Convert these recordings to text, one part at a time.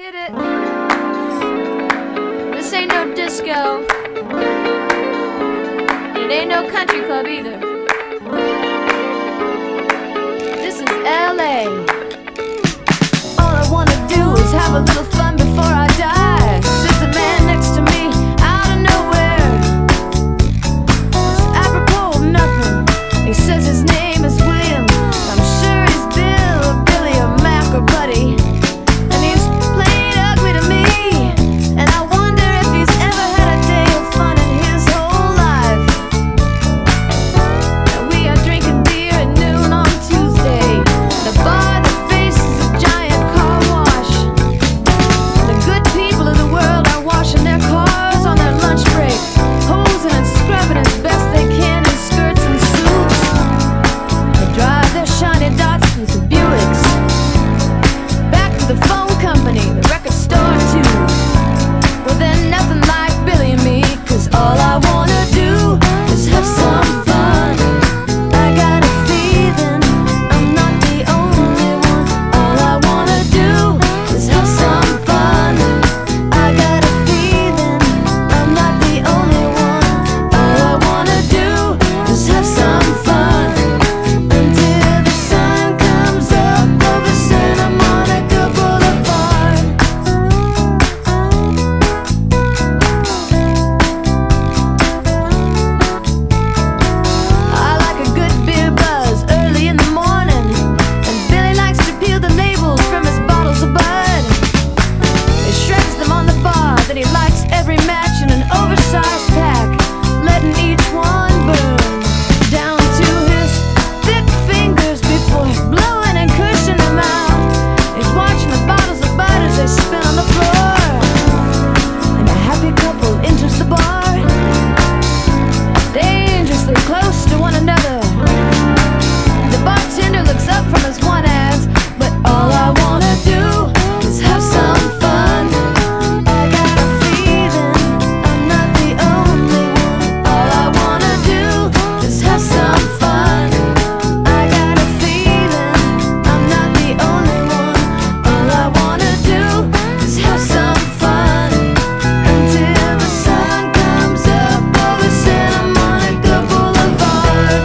Hit it. This ain't no disco. It ain't no country club either. This is LA. All I wanna do is have a little fun before I die. Sits a man next to me out of nowhere. It's apropos of nothing. He says his name is William. I'm sure he's Bill or Billy or Mac or Buddy. And he's plain ugly to me. And I wonder if he's ever had a day of fun in his whole life. And we are drinking beer at noon on Tuesday. The bar that faces a giant car wash. The good people of the world are washing their cars on their lunch break, hosing and scrubbing as best they can in skirts and suits. They drive their shiny Datsuns and Buicks back to the phone company, the record store too. Well, they're nothing like Billy and me, 'cause all I wanna do is have some fun. I got a feeling I'm not the only one. All I wanna do is have some fun. I got a feeling I'm not the only one. All I wanna do is have some fun until the sun comes up over Santa Monica Boulevard. I like a good beer buzz early in the morning, and Billy likes to peel the labels from his bottles of Bud. He shreds them on the bar, then he lights every match in an oversized pack, letting each one burn down to his thick fingers before blowing and cursing them out. He's watching the bottles of Bud as they spin on the floor, and a happy couple enters the bar, dangerously close to one another. The bartender looks up from his one ads, but all I wanna do is have some fun. I got a feeling I'm not the only one. All I wanna do is have some fun. I got a feeling I'm not the only one. All I wanna do is have some fun until the sun comes up over Santa Monica Boulevard.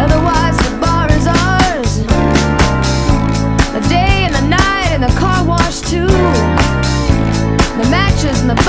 Otherwise the bar is ours, the day and the night and the car wash too. The matches and the